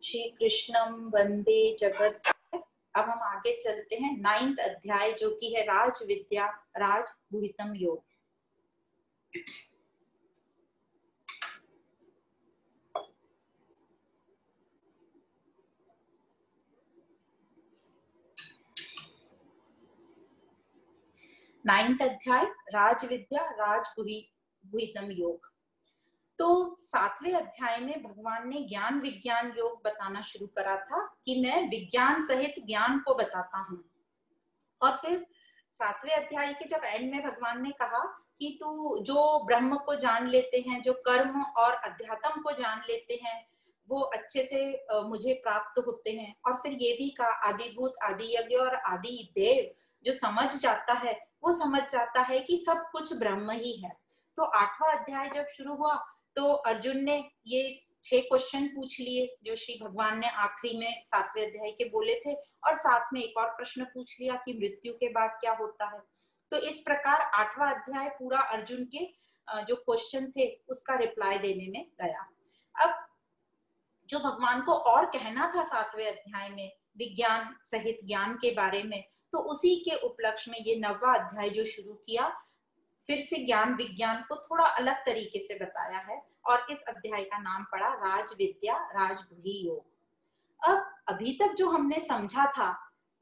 श्री कृष्णम वंदे जगत। अब हम आगे चलते हैं 9th अध्याय जो कि है राज विद्या राज गुहितम योग। नाइन्थ अध्याय राज विद्या राज गुहितम योग। तो 7वें अध्याय में भगवान ने ज्ञान विज्ञान योग बताना शुरू करा था कि मैं विज्ञान सहित ज्ञान को बताता हूँ। और फिर 7वें अध्याय के जब एंड में भगवान ने कहा कि तू जो ब्रह्म को जान लेते हैं, जो कर्म और अध्यात्म को जान लेते हैं, वो अच्छे से मुझे प्राप्त होते हैं। और फिर ये भी कहा आदिभूत आदि यज्ञ और आदि देव जो समझ जाता है वो समझ जाता है कि सब कुछ ब्रह्म ही है। तो 8वां अध्याय जब शुरू हुआ तो अर्जुन ने ये 6 क्वेश्चन पूछ लिए जो श्री भगवान ने आखिरी में 7वें अध्याय के बोले थे, और साथ में एक और प्रश्न पूछ लिया कि मृत्यु के बाद क्या होता है। तो इस प्रकार 8वां अध्याय पूरा अर्जुन के जो क्वेश्चन थे उसका रिप्लाई देने में गया। अब जो भगवान को और कहना था 7वें अध्याय में विज्ञान सहित ज्ञान के बारे में, तो उसी के उपलक्ष्य में ये 9वां अध्याय जो शुरू किया, फिर से ज्ञान विज्ञान को थोड़ा अलग तरीके से बताया है। और इस अध्याय का नाम पड़ा राज विद्या राज गुहि योग। अब अभी तक जो हमने समझा था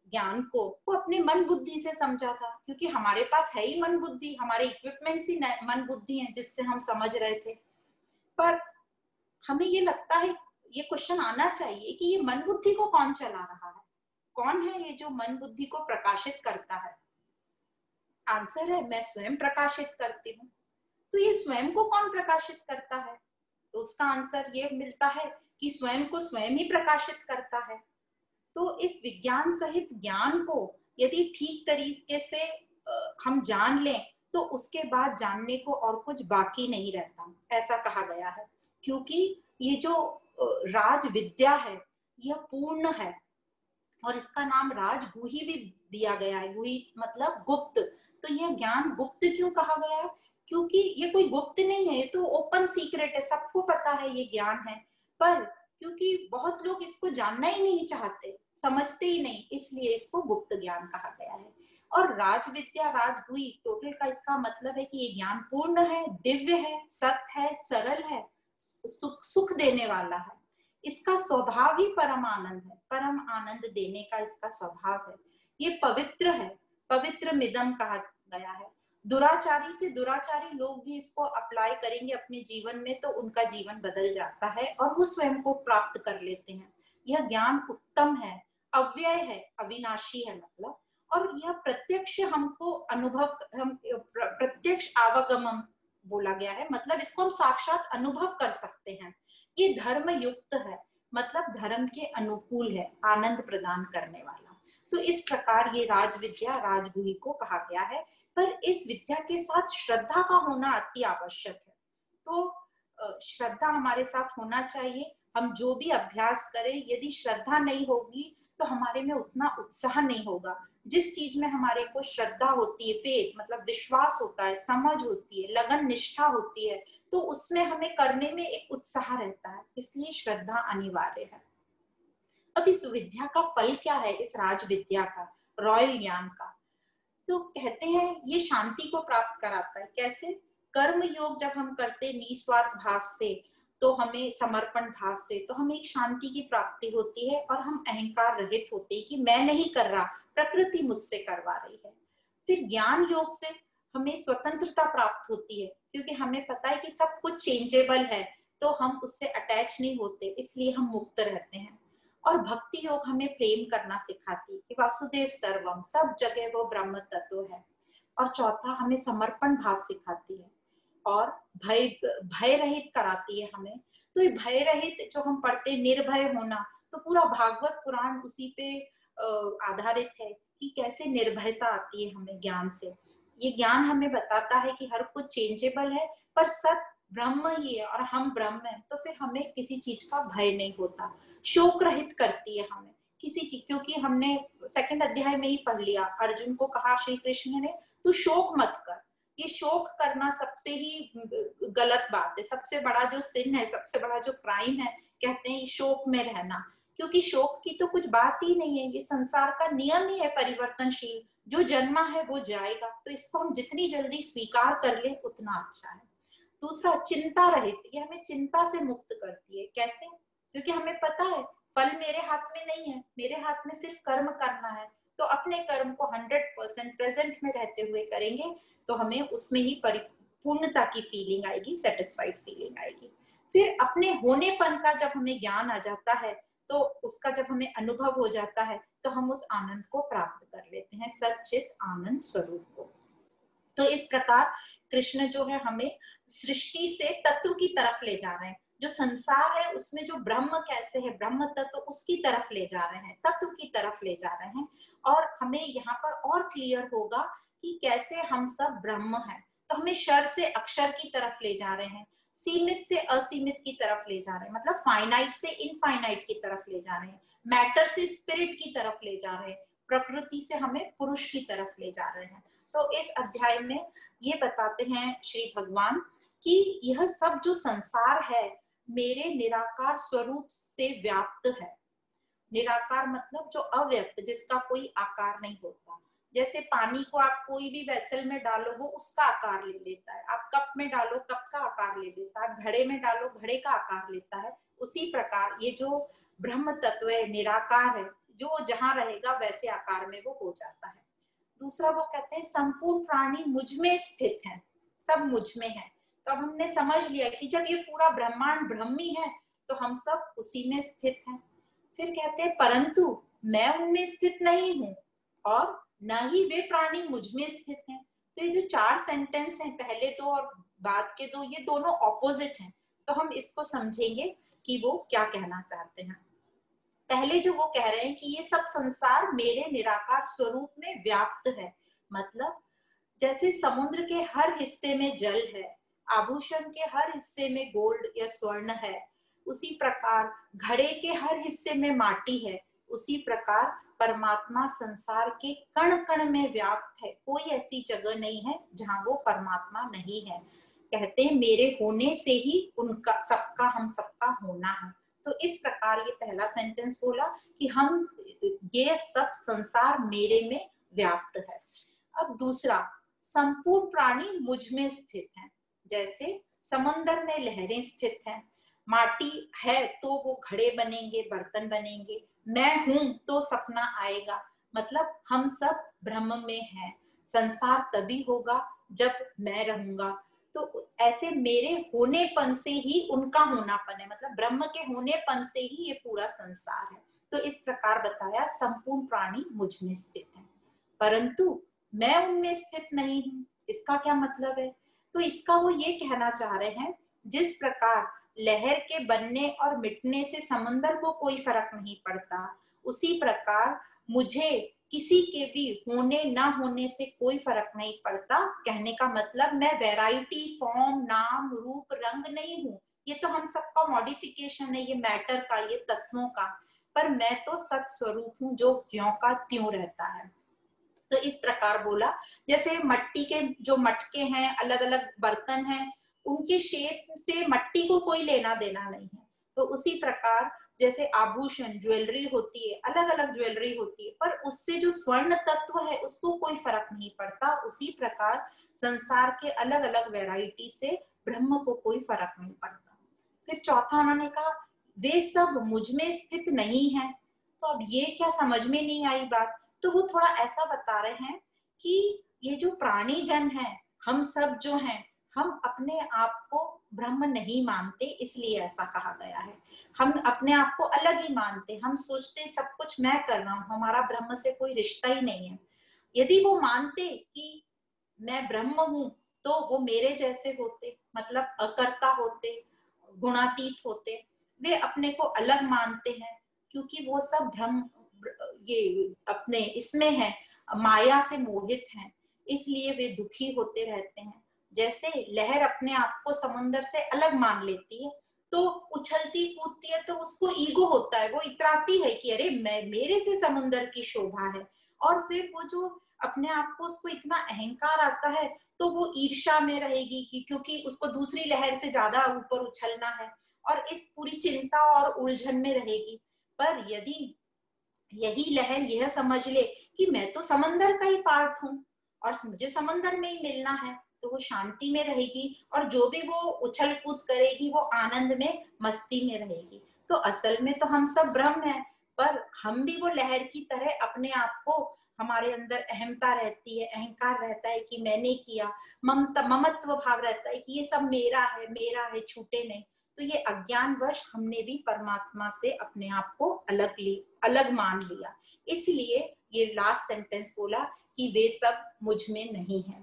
ज्ञान को, वो अपने मन बुद्धि से समझा था, क्योंकि हमारे पास है ही मन बुद्धि, हमारे इक्विपमेंट्स ही मन बुद्धि हैं जिससे हम समझ रहे थे। पर हमें ये लगता है, ये क्वेश्चन आना चाहिए कि ये मन बुद्धि को कौन चला रहा है, कौन है ये जो मन बुद्धि को प्रकाशित करता है। आंसर है मैं स्वयं प्रकाशित करती हूँ। तो ये स्वयं को कौन प्रकाशित करता है? तो उसका आंसर ये मिलता है कि स्वयं को स्वयं ही प्रकाशित करता है। तो इस विज्ञान सहित ज्ञान को यदि ठीक तरीके से हम जान लें तो उसके बाद जानने को और कुछ बाकी नहीं रहता, ऐसा कहा गया है। क्योंकि ये जो राज विद्या है यह पूर्ण है, और इसका नाम राज गुहि भी दिया गया है। गुहि मतलब गुप्त। तो यह ज्ञान गुप्त क्यों कहा गया है? क्योंकि ये कोई गुप्त नहीं है, ये तो ओपन सीक्रेट है, सबको पता है ये ज्ञान है। पर क्योंकि बहुत लोग इसको जानना ही नहीं चाहते, समझते ही नहीं, इसलिए इसको गुप्त ज्ञान कहा गया है। और राज विद्या राज गुहि टोटल का इसका मतलब है कि ये ज्ञान पूर्ण है, दिव्य है, सत्य है, सरल है, सुख देने वाला है। इसका स्वभाव ही परम आनंद है, परम आनंद देने का इसका स्वभाव है। ये पवित्र है, पवित्र मिदम कहा गया है। दुराचारी से दुराचारी लोग भी इसको अप्लाई करेंगे अपने जीवन में तो उनका जीवन बदल जाता है और वो स्वयं को प्राप्त कर लेते हैं। यह ज्ञान उत्तम है, अव्यय है, अविनाशी है मतलब। और यह प्रत्यक्ष हमको अनुभव, हम प्रत्यक्ष आवागमन बोला गया है, मतलब इसको हम साक्षात अनुभव कर सकते हैं। ये धर्म युक्त है, मतलब धर्म के अनुकूल है, आनंद प्रदान करने वाला। तो इस प्रकार ये राज विद्या राजगुहि को कहा गया है। पर इस विद्या के साथ श्रद्धा का होना अति आवश्यक है। तो श्रद्धा हमारे साथ होना चाहिए। हम जो भी अभ्यास करें, यदि श्रद्धा नहीं होगी तो हमारे में उतना उत्साह नहीं होगा। जिस चीज में हमारे को श्रद्धा होती है, फेथ मतलब विश्वास होता है, समझ होती है, लगन निष्ठा होती है, तो उसमें हमें करने में एक उत्साह रहता है। इसलिए श्रद्धा अनिवार्य है। अब इस विद्या का फल क्या है, इस राज विद्या का, रॉयल ज्ञान का? तो कहते हैं ये शांति को प्राप्त कराता है। कैसे? कर्म योग जब हम करते निस्वार्थ भाव से, तो हमें समर्पण भाव से, तो हमें एक शांति की प्राप्ति होती है और हम अहंकार रहित होते हैं कि मैं नहीं कर रहा, प्रकृति मुझसे करवा रही है। फिर ज्ञान योग से हमें स्वतंत्रता प्राप्त होती है, क्योंकि हमें पता है कि सब कुछ चेंजेबल है, तो हम उससे अटैच नहीं होते, इसलिए हम मुक्त रहते हैं। और भक्ति योग हमें प्रेम करना सिखाती है कि वासुदेव सर्वम, सब जगह वो ब्रह्म तत्व है। और चौथा हमें समर्पण भाव सिखाती है और भय रहित कराती है हमें। तो ये भय रहित जो हम पढ़ते, निर्भय होना, तो पूरा भागवत पुराण उसी पे आधारित है कि कैसे निर्भयता आती है हमें ज्ञान से। ये ज्ञान हमें बताता है कि हर कुछ चेंजेबल है, पर सत ब्रह्म ही है और हम ब्रह्म है, तो फिर हमें किसी चीज का भय नहीं होता। शोक रहित करती है हमें किसी चीज, क्योंकि हमने 2nd अध्याय में ही पढ़ लिया, अर्जुन को कहा श्री कृष्ण ने तू शोक मत कर, ये शोक करना सबसे ही गलत बात है। सबसे बड़ा जो सिन है, सबसे बड़ा जो क्राइम है, कहते हैं शोक में रहना, क्योंकि शोक की तो कुछ बात ही नहीं है। ये संसार का नियम ही है परिवर्तनशील, जो जन्मा है वो जाएगा, तो इसको हम जितनी जल्दी स्वीकार कर ले उतना अच्छा है। दूसरा, चिंता रहित, ये हमें चिंता से मुक्त करती है। कैसे? क्योंकि हमें पता है फल मेरे हाथ में नहीं है, मेरे हाथ में सिर्फ कर्म करना है। तो अपने कर्म को 100% प्रेजेंट में रहते हुए करेंगे तो हमें उसमें ही परिपूर्णता की फीलिंग आएगी, सेटिस्फाइड फीलिंग आएगी। फिर अपने होनेपन का जब हमें ज्ञान आ जाता है, तो उसका जब हमें अनुभव हो जाता है, तो हम उस आनंद को प्राप्त कर लेते हैं, सच्चित आनंद स्वरूप को। तो इस प्रकार कृष्ण जो है हमें सृष्टि से तत्व की तरफ ले जा रहे हैं। जो संसार है उसमें जो ब्रह्म कैसे है, ब्रह्म तत्व, उसकी तरफ ले जा रहे हैं, तत्व की तरफ ले जा रहे हैं। और हमें यहाँ पर और क्लियर होगा कि कैसे हम सब ब्रह्म हैं। तो हमें शर से अक्षर की तरफ ले जा रहे हैं, सीमित से असीमित की तरफ ले जा रहे हैं, मतलब फाइनाइट से इनफाइनाइट की तरफ ले जा रहे हैं, मैटर से स्पिरिट की तरफ ले जा रहे हैं, प्रकृति से हमें पुरुष की तरफ ले जा रहे हैं। तो इस अध्याय में ये बताते हैं श्री भगवान कि यह सब जो संसार है मेरे निराकार स्वरूप से व्याप्त है। निराकार मतलब जो अव्यक्त, जिसका कोई आकार नहीं होता। जैसे पानी को आप कोई भी वेसल में डालो वो उसका आकार ले लेता है, आप कप में डालो कप का आकार ले लेता है, घड़े में डालो घड़े का आकार लेता है। उसी प्रकार ये जो ब्रह्म तत्व है, निराकार है, जो जहां रहेगा वैसे आकार में वो हो जाता है। दूसरा वो कहते हैं संपूर्ण प्राणी मुझ में स्थित है, सब मुझ में है। तो अब हमने समझ लिया कि जब ये पूरा ब्रह्मांड ब्रह्मी है तो हम सब उसी में स्थित हैं। फिर कहते हैं परंतु मैं उनमें स्थित नहीं हूं और न ही वे प्राणी मुझ में स्थित हैं। तो ये जो 4 सेंटेंस हैं, पहले 2 और बाद के 2, ये दोनों ऑपोजिट हैं। तो हम इसको समझेंगे कि वो क्या कहना चाहते हैं। पहले जो वो कह रहे हैं कि ये सब संसार मेरे निराकार स्वरूप में व्याप्त है, मतलब जैसे समुद्र के हर हिस्से में जल है, आभूषण के हर हिस्से में गोल्ड या स्वर्ण है, उसी प्रकार घड़े के हर हिस्से में माटी है, उसी प्रकार परमात्मा संसार के कण कण में व्याप्त है। कोई ऐसी जगह नहीं है जहां वो परमात्मा नहीं है। कहते हैं मेरे होने से ही उनका सबका, हम सबका होना है। तो इस प्रकार ये पहला सेंटेंस बोला कि हम, ये सब संसार मेरे में व्याप्त है। अब दूसरा, संपूर्ण प्राणी मुझ में स्थित है। जैसे समंदर में लहरें स्थित हैं, माटी है तो वो घड़े बनेंगे, बर्तन बनेंगे, मैं हूं तो सपना आएगा, मतलब हम सब ब्रह्म में हैं। संसार तभी होगा जब मैं रहूंगा। तो ऐसे मेरे होनेपन से ही उनका होनापन है, मतलब ब्रह्म के होनेपन से ही ये पूरा संसार है। तो इस प्रकार बताया संपूर्ण प्राणी मुझ में स्थित है, परंतु मैं उनमें स्थित नहीं हूं। इसका क्या मतलब है? तो इसका वो ये कहना चाह रहे हैं, जिस प्रकार लहर के बनने और मिटने से समंदर को कोई फर्क नहीं पड़ता, उसी प्रकार मुझे किसी के भी होने ना होने से कोई फर्क नहीं पड़ता। कहने का मतलब मैं वैरायटी, फॉर्म, नाम, रूप, रंग नहीं हूँ। ये तो हम सबका मॉडिफिकेशन है, ये मैटर का, ये तत्वों का, पर मैं तो सत स्वरूप हूँ जो ज्यों का त्यों रहता है। तो इस प्रकार बोला, जैसे मिट्टी के जो मटके हैं, अलग अलग बर्तन हैं, उनके शेप से मिट्टी को कोई लेना देना नहीं है। तो उसी प्रकार जैसे आभूषण, ज्वेलरी होती है, अलग अलग ज्वेलरी होती है, पर उससे जो स्वर्ण तत्व है उसको कोई फर्क नहीं पड़ता। उसी प्रकार संसार के अलग अलग वैरायटी से ब्रह्म को कोई फर्क नहीं पड़ता। फिर चौथा उन्होंने कहा वे सब मुझ में स्थित नहीं है। तो अब ये क्या समझ में नहीं आई बात। तो वो थोड़ा ऐसा बता रहे हैं कि ये जो प्राणी जन है, हम सब जो हैं, हम अपने आप को ब्रह्म नहीं मानते, इसलिए ऐसा कहा गया है। हम अपने आप को अलग ही मानते, हम सोचते सब कुछ मैं कर रहा हूँ, हमारा ब्रह्म से कोई रिश्ता ही नहीं है। यदि वो मानते कि मैं ब्रह्म हूँ तो वो मेरे जैसे होते, मतलब अकर्ता होते, गुणातीत होते। वे अपने को अलग मानते हैं क्योंकि वो सब भ्रम, ये अपने इसमें है, माया से मोहित हैं, इसलिए वे दुखी होते रहते हैं। जैसे लहर अपने आप को समंदर से अलग मान लेती है तो उछलती कूदती है, तो उसको ईगो होता है, वो इतराती है कि अरे मैं, मेरे से समुंदर की शोभा है। और फिर वो जो अपने आप को उसको इतना अहंकार आता है तो वो ईर्ष्या में रहेगी कि क्योंकि उसको दूसरी लहर से ज्यादा ऊपर उछलना है और इस पूरी चिंता और उलझन में रहेगी। पर यदि यही लहर यह समझ ले कि मैं तो समंदर का ही पार्ट हूँ और मुझे समंदर में ही मिलना है, तो वो शांति में रहेगी और जो भी वो उछल कूद करेगी वो आनंद में मस्ती में रहेगी। तो असल में तो हम सब ब्रह्म है, पर हम भी वो लहर की तरह अपने आप को, हमारे अंदर अहमता रहती है, अहंकार रहता है कि मैंने किया, ममत्व भाव रहता है कि ये सब मेरा है, छूटे नहीं। तो ये अज्ञानवश हमने भी परमात्मा से अपने आप को अलग मान लिया। इसलिए ये लास्ट सेंटेंस बोला कि वे सब मुझ में नहीं है।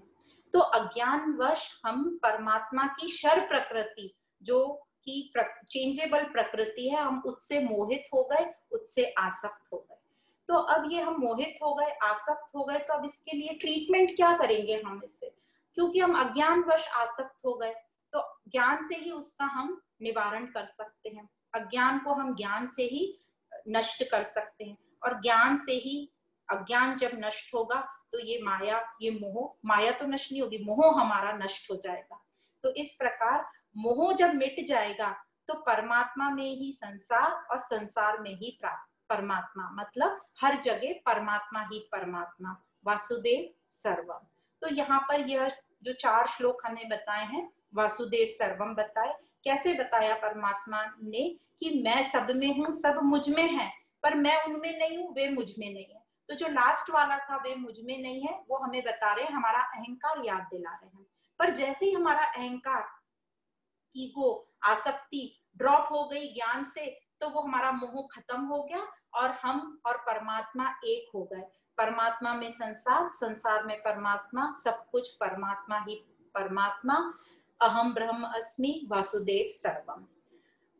तो अज्ञानवश हम परमात्मा की शर प्रकृति, जो कि चेंजेबल प्रकृति है, हम उससे मोहित हो गए, उससे आसक्त हो गए। तो अब ये हम मोहित हो गए, आसक्त हो गए, तो अब इसके लिए ट्रीटमेंट क्या करेंगे हम इससे, क्योंकि हम अज्ञानवश आसक्त हो गए। तो ज्ञान से ही उसका हम निवारण कर सकते हैं। अज्ञान को हम ज्ञान से ही नष्ट कर सकते हैं और ज्ञान से ही, अज्ञान जब नष्ट होगा तो ये माया, ये मोह, माया तो नष्ट नहीं होगी, मोह हमारा नष्ट हो जाएगा। तो इस प्रकार मोह जब मिट जाएगा तो परमात्मा में ही संसार और संसार में ही परमात्मा, मतलब हर जगह परमात्मा ही परमात्मा, वासुदेव सर्वम। तो यहाँ पर यह जो 4 श्लोक हमें बताए हैं, वासुदेव सर्वम बताए। कैसे बताया परमात्मा ने कि मैं सब में हूँ, सब मुझ में है, पर मैं उनमें नहीं हूँ, वे मुझ में नहीं है। तो जो लास्ट वाला था वे मुझ में नहीं है, वो हमें बता रहे हैं, हमारा अहंकार याद दिला रहे हैं। पर जैसे ही हमारा अहंकार, ईगो, आसक्ति ड्रॉप हो गई ज्ञान से, तो वो हमारा मोह खत्म हो गया और हम और परमात्मा एक हो गए। परमात्मा में संसार, संसार में परमात्मा, सब कुछ परमात्मा ही परमात्मा। अहम ब्रह्म अस्मि वासुदेव सर्वम।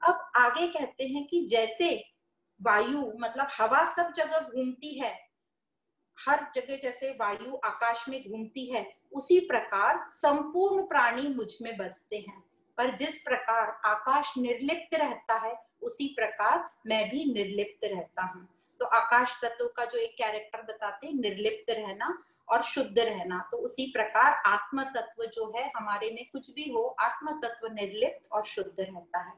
अब आगे कहते हैं कि जैसे वायु मतलब हवा सब जगह घूमती है, हर जगह जैसे वायु आकाश में घूमती है, उसी प्रकार संपूर्ण प्राणी मुझ में बसते हैं। पर जिस प्रकार आकाश निर्लिप्त रहता है, उसी प्रकार मैं भी निर्लिप्त रहता हूँ। तो आकाश तत्व का जो एक कैरेक्टर बताते हैं, निर्लिप्त रहना और शुद्ध रहना, तो उसी प्रकार आत्म तत्व जो है, हमारे में कुछ भी हो, आत्म तत्व निर्लिप्त और शुद्ध रहता है।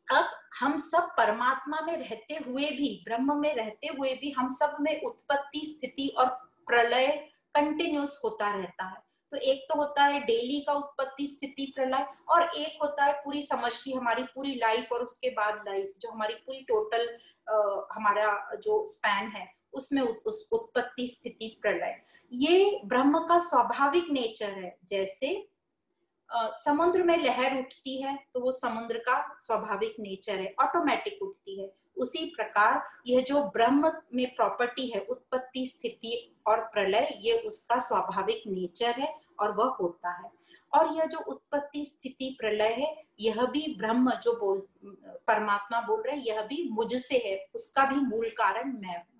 अब हम सब परमात्मा में रहते हुए भी, ब्रह्म में रहते हुए भी, हम सब में उत्पत्ति, स्थिति और प्रलय कंटिन्यूस होता रहता है। तो एक तो होता है डेली का उत्पत्ति, स्थिति, प्रलय, और एक होता है पूरी समष्टि, हमारी पूरी लाइफ और उसके बाद लाइफ, जो हमारी पूरी टोटल हमारा जो स्पैन है, उसमें उस उत्पत्ति, स्थिति, प्रलय। ये ब्रह्म का स्वाभाविक नेचर है। जैसे समुद्र में लहर उठती है तो वो समुद्र का स्वाभाविक नेचर है, ऑटोमेटिक उठती है। उसी प्रकार यह जो ब्रह्म में प्रॉपर्टी है, उत्पत्ति, स्थिति और प्रलय, ये उसका स्वाभाविक नेचर है और वह होता है। और यह जो उत्पत्ति, स्थिति, प्रलय है, यह भी ब्रह्म जो परमात्मा बोल रहे हैं, यह भी मुझसे है, उसका भी मूल कारण मैं हूं।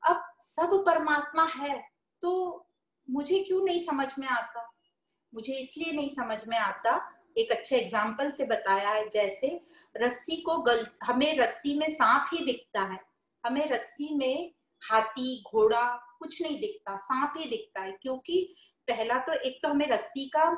अब सब परमात्मा है तो मुझे क्यों नहीं समझ में आता? मुझे इसलिए नहीं समझ में आता, एक अच्छे एग्जाम्पल से बताया है। जैसे रस्सी को हमें रस्सी में सांप ही दिखता है, हमें रस्सी में हाथी, घोड़ा कुछ नहीं दिखता, सांप ही दिखता है। क्योंकि पहला तो एक तो हमें रस्सी का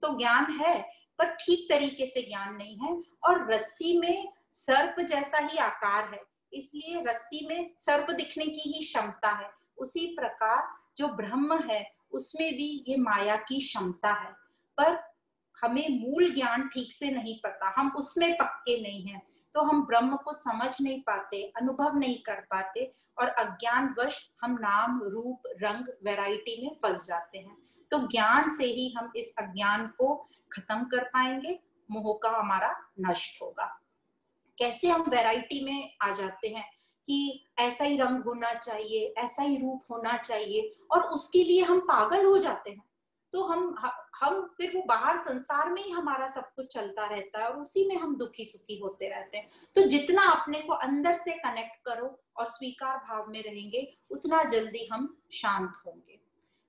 तो ज्ञान है, पर ठीक तरीके से ज्ञान नहीं है, और रस्सी में सर्प जैसा ही आकार है, इसलिए रस्सी में सर्प दिखने की ही क्षमता है। उसी प्रकार जो ब्रह्म है, उसमें भी ये माया की क्षमता है, पर हमें मूल ज्ञान ठीक से नहीं पता, हम उसमें पक्के नहीं हैं, तो हम ब्रह्म को समझ नहीं पाते, अनुभव नहीं कर पाते, और अज्ञानवश हम नाम, रूप, रंग, वैरायटी में फंस जाते हैं। तो ज्ञान से ही हम इस अज्ञान को खत्म कर पाएंगे, मोह का हमारा नष्ट होगा। कैसे हम वैरायटी में आ जाते हैं कि ऐसा ही रंग होना चाहिए, ऐसा ही रूप होना चाहिए, और उसके लिए हम पागल हो जाते हैं। तो हम फिर वो बाहर संसार में ही हमारा सब कुछ चलता रहता है और उसी में हम दुखी सुखी होते रहते हैं। तो जितना अपने को अंदर से कनेक्ट करो और स्वीकार भाव में रहेंगे, उतना जल्दी हम शांत होंगे।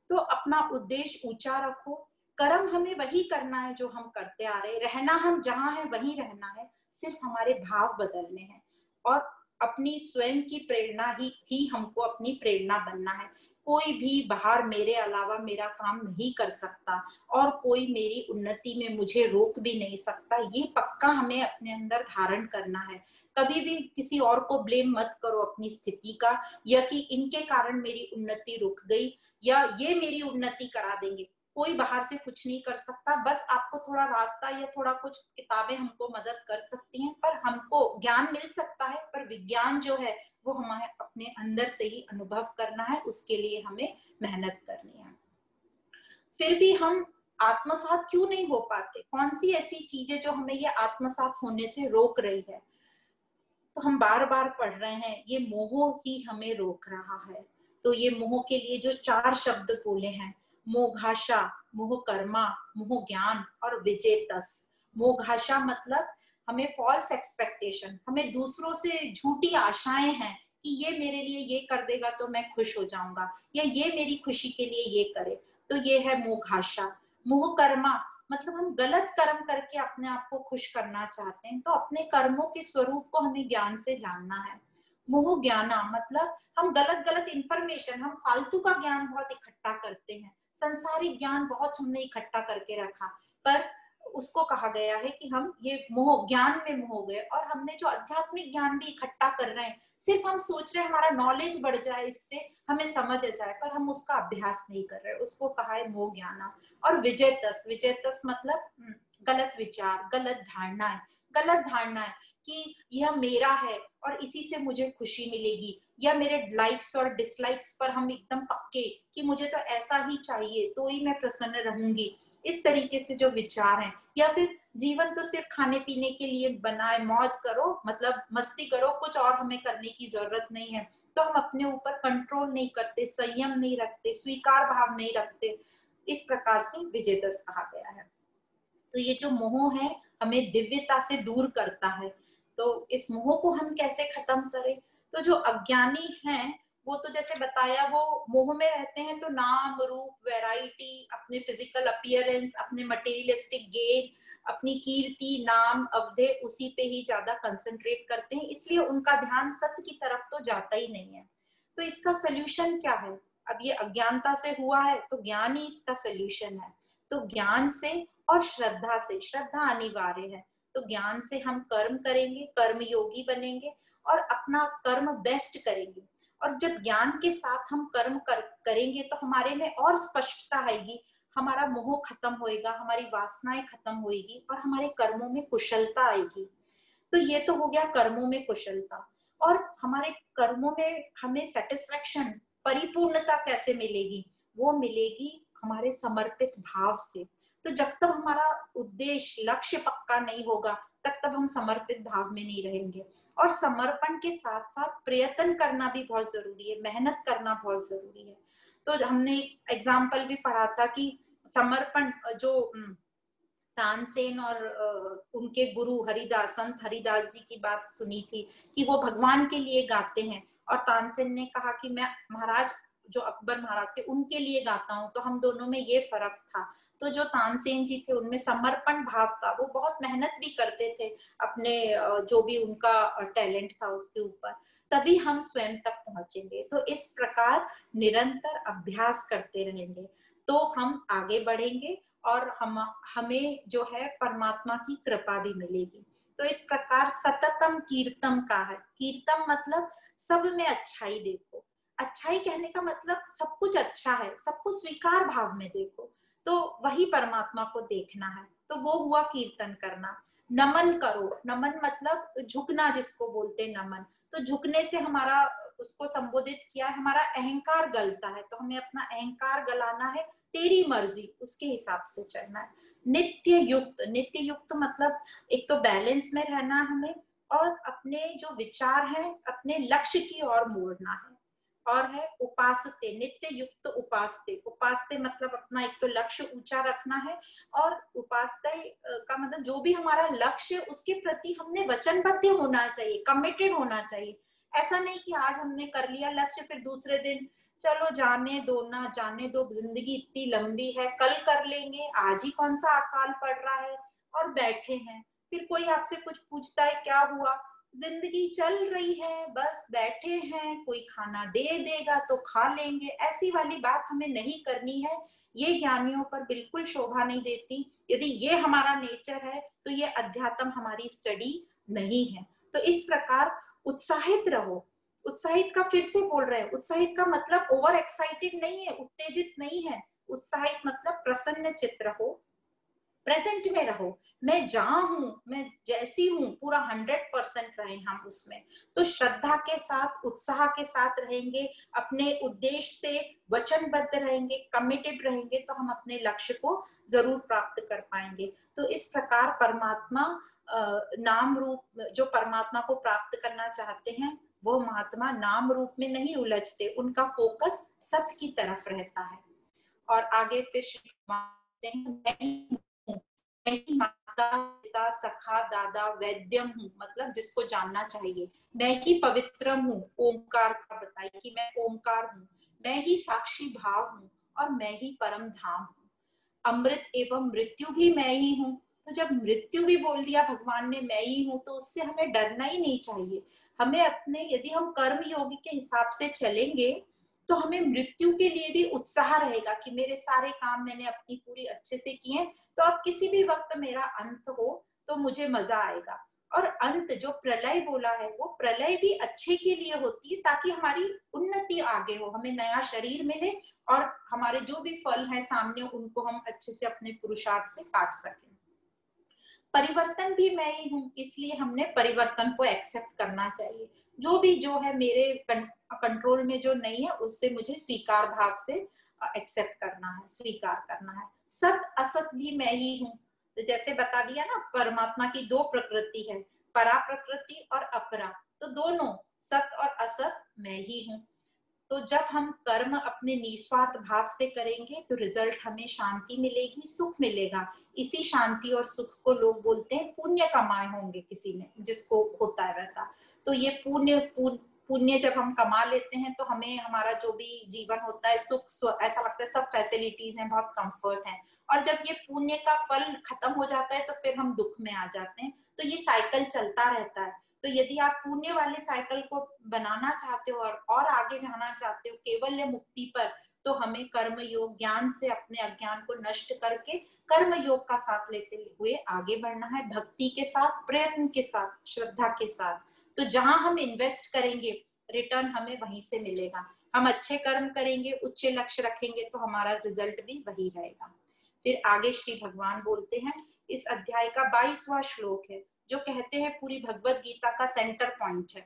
तो अपना उद्देश्य ऊंचा रखो, कर्म हमें वही करना है जो हम करते आ रहे, रहना हम जहां है वहीं रहना है, सिर्फ हमारे भाव बदलने हैं, और अपनी स्वयं की प्रेरणा ही हमको अपनी प्रेरणा बनना है। कोई भी बाहर मेरे अलावा मेरा काम नहीं कर सकता और कोई मेरी उन्नति में मुझे रोक भी नहीं सकता। ये पक्का हमें अपने अंदर धारण करना है। कभी भी किसी और को ब्लेम मत करो अपनी स्थिति का, या कि इनके कारण मेरी उन्नति रुक गई या ये मेरी उन्नति करा देंगे। कोई बाहर से कुछ नहीं कर सकता, बस आपको थोड़ा रास्ता या थोड़ा कुछ किताबें हमको मदद कर सकती हैं, पर हमको ज्ञान मिल सकता है, पर विज्ञान जो है वो हमें अपने अंदर से ही अनुभव करना है, उसके लिए हमें मेहनत करनी है। फिर भी हम आत्मसात क्यों नहीं हो पाते? कौन सी ऐसी चीजें जो हमें ये आत्मसात होने से रोक रही है? तो हम बार बार पढ़ रहे हैं, ये मोह ही हमें रोक रहा है। तो ये मोह के लिए जो 4 शब्द बोले हैं, मोघाशा, मोह कर्मा, मोह ज्ञान और विजेतस। मोघाशा मतलब हमें फॉल्स एक्सपेक्टेशन, हमें दूसरों से झूठी आशाएं हैं कि ये मेरे लिए ये कर देगा तो मैं खुश हो जाऊंगा, या ये मेरी खुशी के लिए ये करे, तो ये है मोघाशा। मोह कर्मा मतलब हम गलत कर्म करके अपने आप को खुश करना चाहते हैं, तो अपने कर्मों के स्वरूप को हमें ज्ञान से जानना है। मोह ज्ञाना मतलब हम गलत गलत इंफॉर्मेशन, हम फालतू का ज्ञान बहुत इकट्ठा करते हैं, संसारिक ज्ञान बहुत हमने इकट्ठा करके रखा, पर उसको कहा गया है कि हम ये मोह ज्ञान में मोह गए, और हमने जो आध्यात्मिक ज्ञान भी इकट्ठा कर रहे हैं, सिर्फ हम सोच रहे हैं हमारा नॉलेज बढ़ जाए, इससे हमें समझ आ जाए, पर हम उसका अभ्यास नहीं कर रहे, उसको कहा है मोह ज्ञाना। और विजेतस, विजेतस मतलब गलत विचार, गलत धारणाएं, गलत धारणाएं कि यह मेरा है और इसी से मुझे खुशी मिलेगी, या मेरे लाइक्स और डिसलाइक्स पर हम एकदम पक्के कि मुझे तो ऐसा ही चाहिए तो ही मैं प्रसन्न रहूंगी, इस तरीके से जो विचार हैं। या फिर जीवन तो सिर्फ खाने पीने के लिए बनाए, मौज करो, मतलब मस्ती करो, कुछ और हमें करने की जरूरत नहीं है, तो हम अपने ऊपर कंट्रोल नहीं करते, संयम नहीं रखते, स्वीकार भाव नहीं रखते, इस प्रकार से विजेतस कहा गया है। तो ये जो मोह है हमें दिव्यता से दूर करता है, तो इस मोह को हम कैसे खत्म करें? तो जो अज्ञानी हैं वो तो जैसे बताया, वो मोह में रहते हैं, तो नाम रूप, वैरायटी, अपने फिजिकल अपीयरेंस, अपने मटेरियलिस्टिक गेन, अपनी कीर्ति, नाम, अवधे, उसी पे ही ज्यादा कंसंट्रेट करते हैं, इसलिए उनका ध्यान सत्य की तरफ तो जाता ही नहीं है। तो इसका सोल्यूशन क्या है? अब ये अज्ञानता से हुआ है तो ज्ञान ही इसका सोल्यूशन है। तो ज्ञान से और श्रद्धा से, श्रद्धा अनिवार्य है, तो ज्ञान से हम कर्म करेंगे, कर्म योगी बनेंगे और अपना कर्म बेस्ट करेंगे। और जब ज्ञान के साथ हम कर्म करेंगे तो हमारे में और स्पष्टता आएगी, हमारा मोह खत्म होएगा, हमारी वासनाएं खत्म होएगी और हमारे कर्मों में कुशलता आएगी। तो ये तो हो गया कर्मों में कुशलता। और हमारे कर्मों में हमें सेटिस्फेक्शन, परिपूर्णता कैसे मिलेगी? वो मिलेगी हमारे समर्पित भाव से। तो जब तक हमारा उद्देश्य, लक्ष्य पक्का नहीं होगा, तब तक हम समर्पित भाव में नहीं रहेंगे। और समर्पण के साथ साथ प्रयत्न करना भी बहुत जरूरी है, मेहनत करना बहुत जरूरी है। तो हमने एग्जाम्पल भी पढ़ा था कि समर्पण, जो तानसेन और उनके गुरु हरिदास, संत हरिदास जी की बात सुनी थी कि वो भगवान के लिए गाते हैं, और तानसेन ने कहा कि मैं महाराज, जो अकबर महाराज थे, उनके लिए गाता हूँ। तो हम दोनों में ये फर्क था। तो जो तानसेन जी थे उनमें समर्पण भाव था, वो बहुत मेहनत भी करते थे अपने जो भी उनका टैलेंट था उसके ऊपर, तभी हम स्वयं तक पहुंचेंगे। तो इस प्रकार निरंतर अभ्यास करते रहेंगे तो हम आगे बढ़ेंगे और हमें जो है परमात्मा की कृपा भी मिलेगी। तो इस प्रकार सततम कीर्तम का है। कीर्तम मतलब सब में अच्छाई देखो। अच्छाई कहने का मतलब सब कुछ अच्छा है, सबको स्वीकार भाव में देखो, तो वही परमात्मा को देखना है। तो वो हुआ कीर्तन करना। नमन करो, नमन मतलब झुकना, जिसको बोलते हैं नमन। तो झुकने से हमारा, उसको संबोधित किया, हमारा अहंकार गलता है, तो हमें अपना अहंकार गलाना है, तेरी मर्जी, उसके हिसाब से चलना है। नित्य युक्त, नित्य युक्त मतलब एक तो बैलेंस में रहना हमें, और अपने जो विचार है अपने लक्ष्य की ओर मोड़ना है। और है उपासते, नित्य युक्त उपासते। उपासते मतलब अपना एक तो लक्ष्य ऊंचा रखना है, और उपासते का मतलब जो भी हमारा लक्ष्य, उसके प्रति हमने वचनबद्ध होना चाहिए, कमिटेड होना चाहिए। ऐसा नहीं कि आज हमने कर लिया लक्ष्य, फिर दूसरे दिन चलो जाने दो ना, जाने दो, जिंदगी इतनी लंबी है, कल कर लेंगे, आज ही कौन सा अकाल पड़ रहा है, और बैठे हैं। फिर कोई आपसे कुछ पूछता है क्या हुआ, जिंदगी चल रही है, बस बैठे हैं, कोई खाना दे देगा तो खा लेंगे, ऐसी वाली बात हमें नहीं करनी है। ये ज्ञानियों पर बिल्कुल शोभा नहीं देती। यदि ये हमारा नेचर है तो ये अध्यात्म हमारी स्टडी नहीं है। तो इस प्रकार उत्साहित रहो। उत्साहित का फिर से बोल रहे हैं, उत्साहित का मतलब ओवर एक्साइटेड नहीं है, उत्तेजित नहीं है। उत्साहित मतलब प्रसन्न चित्त रहो, प्रेजेंट में रहो। मैं जहां हूं, मैं जैसी हूं, पूरा 100% रहे हम उसमें। तो श्रद्धा के साथ, उत्साह के साथ रहेंगे, अपने उद्देश्य से वचनबद्ध रहेंगे, कमिटेड रहेंगे, तो हम अपने लक्ष्य को जरूर प्राप्त कर पाएंगे। तो इस प्रकार परमात्मा नाम रूप, जो परमात्मा को प्राप्त करना चाहते हैं वो महात्मा नाम रूप में नहीं उलझते, उनका फोकस सत्य की तरफ रहता है। और आगे फिर मैं ही माता पिता सखा दादा वैद्यम हूँ, मतलब जिसको जानना चाहिए। मैं ही पवित्रम हूँ, ओमकार का बताइए कि मैं ओमकार हूँ। मैं ही साक्षी भाव हूँ और मैं ही परम धाम हूँ। अमृत एवं मृत्यु भी मैं ही हूँ। तो जब मृत्यु भी बोल दिया भगवान ने मैं ही हूँ, तो उससे हमें डरना ही नहीं चाहिए। हमें अपने, यदि हम कर्म योगी के हिसाब से चलेंगे तो हमें मृत्यु के लिए भी उत्साह रहेगा कि मेरे सारे काम मैंने अपनी पूरी अच्छे से किए, तो अब किसी भी वक्त मेरा अंत हो तो मुझे मजा आएगा। और अंत जो प्रलय बोला है, वो प्रलय भी अच्छे के लिए होती है, ताकि हमारी उन्नति आगे हो, हमें नया शरीर मिले और हमारे जो भी फल है सामने उनको हम अच्छे से अपने पुरुषार्थ से काट सकें। परिवर्तन भी मैं ही हूँ, इसलिए हमने परिवर्तन को एक्सेप्ट करना चाहिए। जो भी जो है मेरे कंट्रोल में जो नहीं है उससे मुझे स्वीकार भाव से एक्सेप्ट करना है, स्वीकार करना है। सत असत भी मैं ही हूँ। तो जैसे बता दिया ना, परमात्मा की दो प्रकृति है, परा प्रकृति और अपरा। तो दोनों सत और असत मैं ही हूँ। तो जब हम कर्म अपने निस्वार्थ भाव से करेंगे तो रिजल्ट हमें शांति मिलेगी, सुख मिलेगा। इसी शांति और सुख को लोग बोलते हैं पुण्य कमाए होंगे किसी ने, जिसको होता है वैसा। तो ये पुण्य जब हम कमा लेते हैं तो हमें हमारा जो भी जीवन होता है सुख, ऐसा लगता है सब फैसिलिटीज हैं, बहुत कंफर्ट है। और जब ये पुण्य का फल खत्म हो जाता है तो फिर हम दुख में आ जाते हैं। तो ये साइकिल चलता रहता है। तो यदि आप पुण्य वाले साइकिल को बनाना चाहते हो और आगे जाना चाहते हो केवल्य मुक्ति पर, तो हमें कर्म योग ज्ञान से अपने अज्ञान को नष्ट करके कर्म योग का साथ लेते हुए आगे बढ़ना है, भक्ति के साथ, प्रयत्न के साथ, श्रद्धा के साथ। तो जहां हम इन्वेस्ट करेंगे रिटर्न हमें वहीं से मिलेगा। हम अच्छे कर्म करेंगे, उच्च लक्ष्य रखेंगे, तो हमारा रिजल्ट भी वही रहेगा। फिर आगे श्री भगवान बोलते हैं, इस अध्याय का 22वां श्लोक है, जो कहते हैं पूरी भगवत गीता का सेंटर पॉइंट है।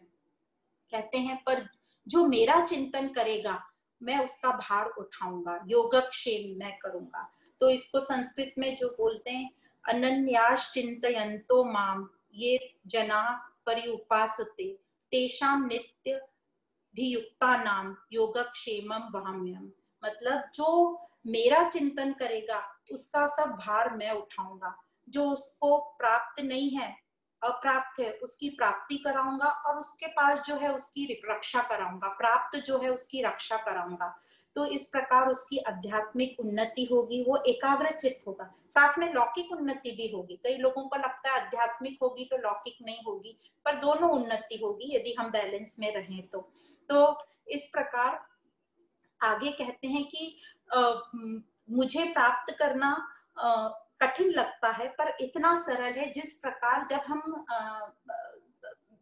कहते हैं, पर जो मेरा चिंतन करेगा मैं उसका भार उठाऊंगा, योगक्षेम मैं करूंगा। तो इसको संस्कृत में जो बोलते हैं, अनन्यास चिंतयन्तो माम ये जना पर्युपासते तेषाम नित्य धियुक्ता नाम योगक्षेमम वहाम्यहम्। मतलब जो मेरा चिंतन करेगा उसका सब भार मैं उठाऊंगा। जो उसको प्राप्त नहीं है, अप्राप्त है, उसकी प्राप्ति कराऊंगा, और उसके पास जो है उसकी रक्षा कराऊंगा, प्राप्त जो है उसकी रक्षा कराऊंगा। तो इस प्रकार उसकी आध्यात्मिक उन्नति होगी, वो एकाग्र चित्त होगा, साथ में लौकिक उन्नति भी होगी। कई लोगों को लगता है आध्यात्मिक होगी तो लौकिक नहीं होगी, पर दोनों उन्नति होगी यदि हम बैलेंस में रहें तो इस प्रकार आगे कहते हैं कि मुझे प्राप्त करना कठिन लगता है, पर इतना सरल है। जिस प्रकार जब हम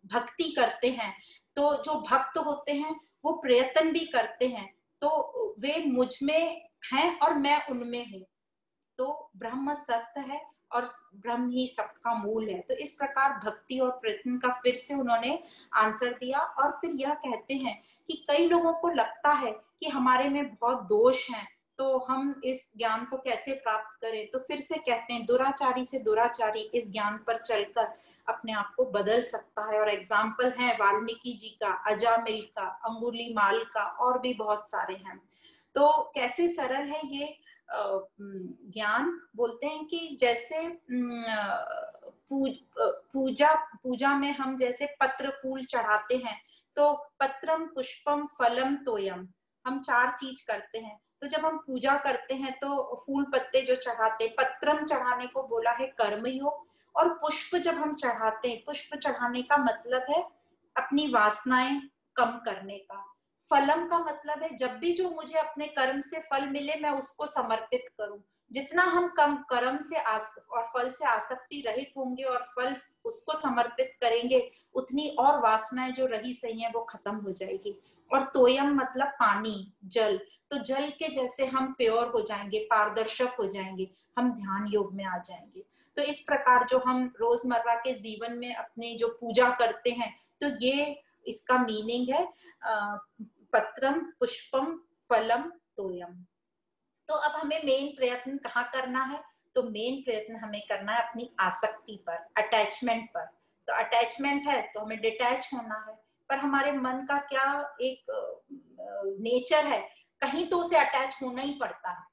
भक्ति करते हैं तो जो भक्त होते हैं वो प्रयत्न भी करते हैं, तो वे मुझ में हैं और मैं उनमें हूँ। तो ब्रह्म सत्य है और ब्रह्म ही सबका मूल है। तो इस प्रकार भक्ति और प्रयत्न का फिर से उन्होंने आंसर दिया। और फिर यह कहते हैं कि कई लोगों को लगता है कि हमारे में बहुत दोष हैं, तो हम इस ज्ञान को कैसे प्राप्त करें। तो फिर से कहते हैं, दुराचारी से दुराचारी इस ज्ञान पर चलकर अपने आप को बदल सकता है। और एग्जाम्पल है वाल्मीकि जी का, अजामिल का, अंगुलीमाल का, और भी बहुत सारे हैं। तो कैसे सरल है ये ज्ञान। बोलते हैं कि जैसे पूजा में हम जैसे पत्र फूल चढ़ाते हैं, तो पत्रम पुष्पम फलम तोयम, हम 4 चीज करते हैं। तो जब हम पूजा करते हैं तो फूल पत्ते जो चढ़ाते, पत्रम चढ़ाने को बोला है कर्मयोग, और पुष्प जब हम चढ़ाते हैं, पुष्प चढ़ाने का मतलब है अपनी वासनाएं कम करने का। फलम का मतलब है जब भी जो मुझे अपने कर्म से फल मिले मैं उसको समर्पित करूं। जितना हम कम कर्म से और फल से आसक्ति रहित होंगे और फल उसको समर्पित करेंगे, उतनी और वासनाएं जो रही सही है वो खत्म हो जाएगी। और तोयम मतलब पानी, जल। तो जल के जैसे हम प्योर हो जाएंगे, पारदर्शक हो जाएंगे, हम ध्यान योग में आ जाएंगे। तो इस प्रकार जो हम रोजमर्रा के जीवन में अपनी जो पूजा करते हैं, तो ये इसका मीनिंग है पत्रम पुष्पम फलम तोयम। तो अब हमें मेन प्रयत्न कहाँ करना है? तो मेन प्रयत्न हमें करना है अपनी आसक्ति पर, अटैचमेंट पर। तो अटैचमेंट है तो हमें डिटैच होना है, पर हमारे मन का क्या एक नेचर है, कहीं तो उसे अटैच होना ही पड़ता है।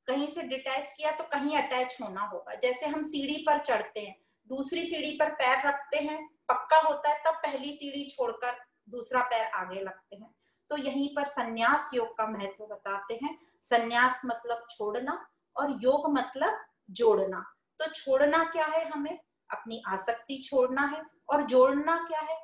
कहीं से डिटैच किया तो कहीं अटैच होना होगा। जैसे हम सीढ़ी पर चढ़ते हैं, दूसरी सीढ़ी पर पैर रखते हैं, पक्का होता है तब पहली सीढ़ी छोड़कर दूसरा पैर आगे लगते हैं। तो यहीं पर संन्यास योग का महत्व बताते हैं। संन्यास मतलब छोड़ना और योग मतलब जोड़ना। तो छोड़ना क्या है? हमें अपनी आसक्ति छोड़ना है। और जोड़ना क्या है?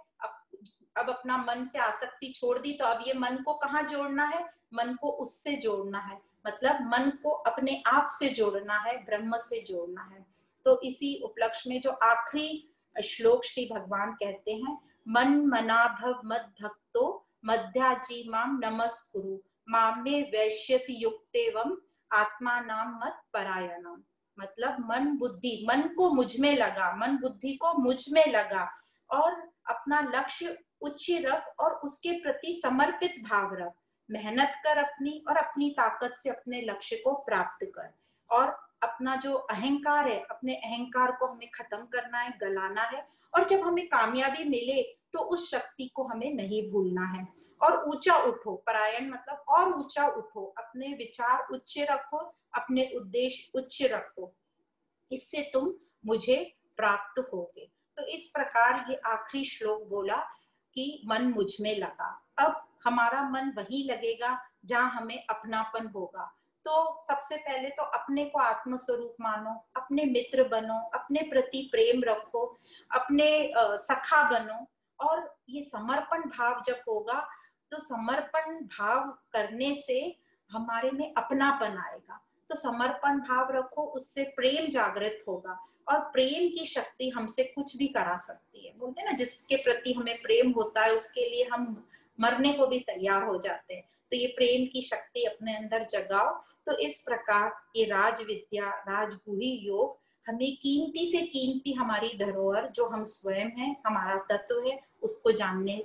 अब अपना मन से आसक्ति छोड़ दी, तो अब ये मन को कहाँ जोड़ना है? मन को उससे जोड़ना है, मतलब मन को अपने आप से जोड़ना है, ब्रह्म से जोड़ना है। तो इसी उपलक्ष्य में जो आखिरी श्लोक श्री भगवान कहते हैं, मन मना भव मद भक्तो मध्याजी माम नमस्कुरु मामे वैश्यसि युक्तेवम आत्मा नाम मत परायणम। मतलब मन बुद्धि, मन को मुझ में लगा, मन बुद्धि को मुझ में लगा और अपना लक्ष्य उच्च रख और उसके प्रति समर्पित भाव रख। मेहनत कर अपनी और अपनी ताकत से अपने लक्ष्य को प्राप्त कर। और अपना जो अहंकार है, अपने अहंकार को हमें खत्म करना है, गलाना है। और जब हमें कामयाबी मिले तो उस शक्ति को हमें नहीं भूलना है। और ऊंचा उठो, परायण मतलब और ऊंचा उठो, अपने विचार उच्च रखो, अपने उद्देश्य उच्च रखो, इससे तुम मुझे प्राप्त होगे। तो इस प्रकार ये आखिरी श्लोक बोला कि मन मुझ में लगा। अब हमारा मन वहीं लगेगा जहां हमें अपनापन होगा। तो सबसे पहले तो अपने को आत्मस्वरूप मानो, अपने मित्र बनो, अपने प्रति प्रेम रखो, अपने सखा बनो। और ये समर्पण भाव जब होगा, तो समर्पण भाव करने से हमारे में अपनापन आएगा। तो समर्पण भाव रखो, उससे प्रेम जागृत होगा। और प्रेम की शक्ति हमसे कुछ भी करा सकती है। बोलते हैं ना, जिसके प्रति हमें प्रेम होता है उसके लिए हम मरने को भी तैयार हो जाते हैं। तो ये प्रेम की शक्ति अपने अंदर जगाओ। तो इस प्रकार ये राज विद्या, राजगुही योग हमें कीमती से कीमती हमारी धरोहर जो हम स्वयं हैं, हमारा तत्व है, उसको जानने,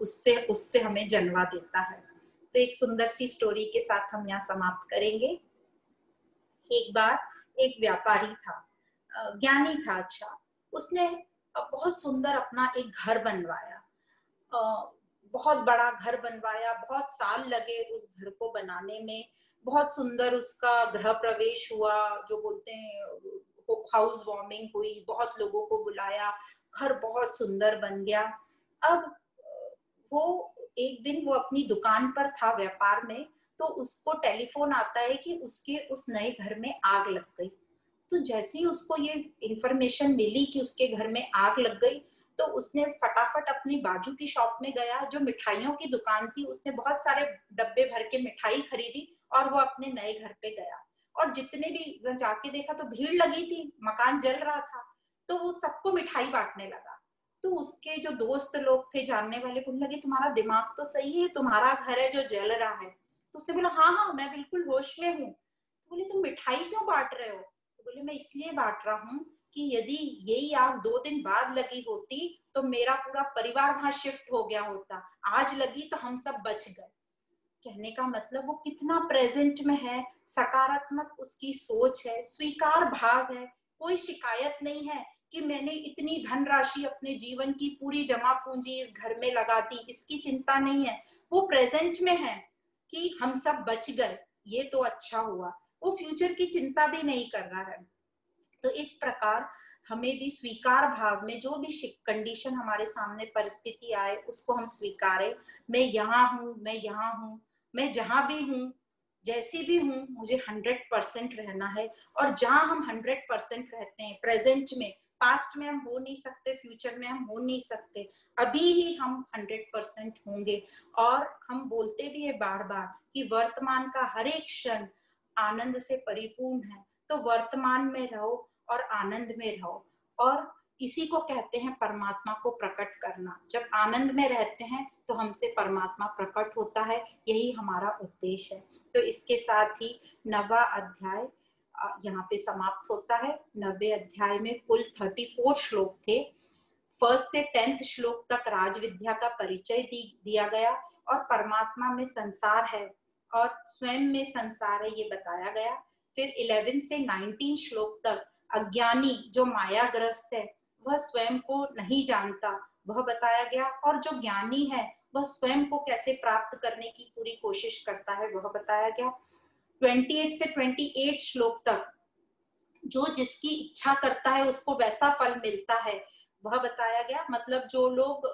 उससे उससे हमें जलवा देता है। तो एक सुंदर सी स्टोरी के साथ हम यहाँ समाप्त करेंगे। एक बार एक व्यापारी था, ज्ञानी था, अच्छा, उसने बहुत सुंदर अपना एक घर बनवाया, बहुत बड़ा घर बनवाया, बहुत साल लगे उस घर को बनाने में। बहुत सुंदर उसका गृह प्रवेश हुआ, जो बोलते हैं हाउस वार्मिंग हुई, बहुत लोगों को बुलाया, घर बहुत सुंदर बन गया। अब वो एक दिन वो अपनी दुकान पर था व्यापार में, तो उसको टेलीफोन आता है कि उसके उस नए घर में आग लग गई। तो जैसे ही उसको ये इंफॉर्मेशन मिली कि उसके घर में आग लग गई, तो उसने फटाफट अपनी बाजू की शॉप में गया, जो मिठाइयों की दुकान थी, उसने बहुत सारे डब्बे भर के मिठाई खरीदी और वो अपने नए घर पे गया। और जितने भी जाके देखा तो भीड़ लगी थी, मकान जल रहा था, तो वो सबको मिठाई बांटने लगा। तो उसके जो दोस्त लोग थे, जानने वाले, बोलने लगे तुम्हारा दिमाग तो सही है, तुम्हारा घर है जो जल रहा है। तो उसने बोला हाँ हाँ मैं बिल्कुल होश में हूँ। तो बोले तुम मिठाई क्यों बांट रहे हो? तो बोले मैं इसलिए बांट रहा हूँ कि यदि यही आग 2 दिन बाद लगी होती तो मेरा पूरा परिवार वहां शिफ्ट हो गया होता, आज लगी तो हम सब बच गए। कहने का मतलब वो कितना प्रेजेंट में है, सकारात्मक उसकी सोच है, स्वीकार भाव है, कोई शिकायत नहीं है कि मैंने इतनी धनराशि अपने जीवन की पूरी जमा पूंजी इस घर में लगा दी, इसकी चिंता नहीं है। वो प्रेजेंट में है कि हम सब बच गए, ये तो अच्छा हुआ। वो फ्यूचर की चिंता भी नहीं कर रहा है। तो इस प्रकार हमें भी स्वीकार भाव में जो भी कंडीशन हमारे सामने परिस्थिति आए उसको हम स्वीकारें। मैं यहाँ हूँ, मैं यहाँ हूँ, मैं जहां भी हूँ, जैसी भी हूँ, मुझे 100% रहना है। और जहां हम 100% रहते हैं प्रेजेंट में, पास्ट में हम हो नहीं सकते, फ्यूचर में हम हो नहीं सकते, अभी ही हम 100% होंगे। और हम बोलते भी है बार बार कि वर्तमान का हर एक क्षण आनंद से परिपूर्ण है। तो वर्तमान में रहो और आनंद में रहो, और इसी को कहते हैं परमात्मा को प्रकट करना। जब आनंद में रहते हैं तो हमसे परमात्मा प्रकट होता है, यही हमारा उद्देश्य है। तो इसके साथ ही 9वां अध्याय यहाँ पे समाप्त होता है। 9वें अध्याय में कुल 34 श्लोक थे। 1 से 10 श्लोक तक राज विद्या का परिचय दिया गया, और परमात्मा में संसार है और स्वयं में संसार है ये बताया गया। फिर 11 से 19 श्लोक तक अज्ञानी जो मायाग्रस्त है वह स्वयं को नहीं जानता वह बताया गया, और जो ज्ञानी है वह स्वयं को कैसे प्राप्त करने की पूरी कोशिश करता है वह बताया गया। 28 से 28 श्लोक तक जो जिसकी इच्छा करता है उसको वैसा फल मिलता है वह बताया गया। मतलब जो लोग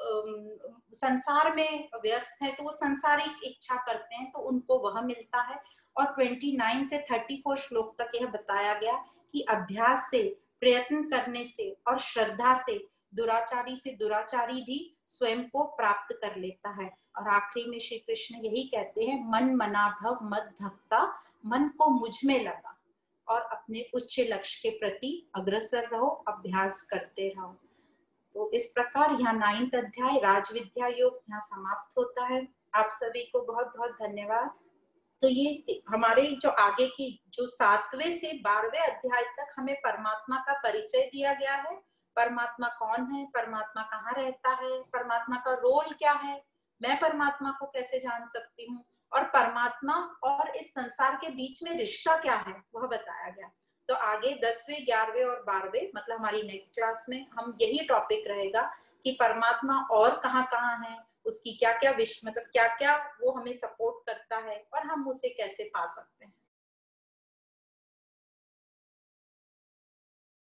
संसार में व्यस्त हैं तो वो संसारिक इच्छा करते हैं तो उनको वह मिलता है। और 29 से 34 श्लोक तक यह बताया गया कि अभ्यास से, प्रयत्न करने से और श्रद्धा से दुराचारी भी स्वयं को प्राप्त कर लेता है। और आखिरी में श्री कृष्ण यही कहते हैं, मन मना भव मद भक्ता, मन को मुझ में लगा और अपने उच्च लक्ष्य के प्रति अग्रसर रहो, अभ्यास करते रहो। तो इस प्रकार यहाँ 9वां अध्याय राज विद्या योग यहाँ समाप्त होता है। आप सभी को बहुत बहुत धन्यवाद। तो ये हमारे जो आगे की जो 7वें से 12वें अध्याय तक हमें परमात्मा का परिचय दिया गया है। परमात्मा कौन है, परमात्मा कहाँ रहता है, परमात्मा का रोल क्या है, मैं परमात्मा को कैसे जान सकती हूँ, और परमात्मा और इस संसार के बीच में रिश्ता क्या है वह बताया गया। तो आगे 10वें, 11वें और 12वें मतलब हमारी नेक्स्ट क्लास में हम यही टॉपिक रहेगा कि परमात्मा और कहाँ है, उसकी क्या क्या मतलब क्या क्या वो हमें सपोर्ट करता है और हम उसे कैसे पा सकते हैं।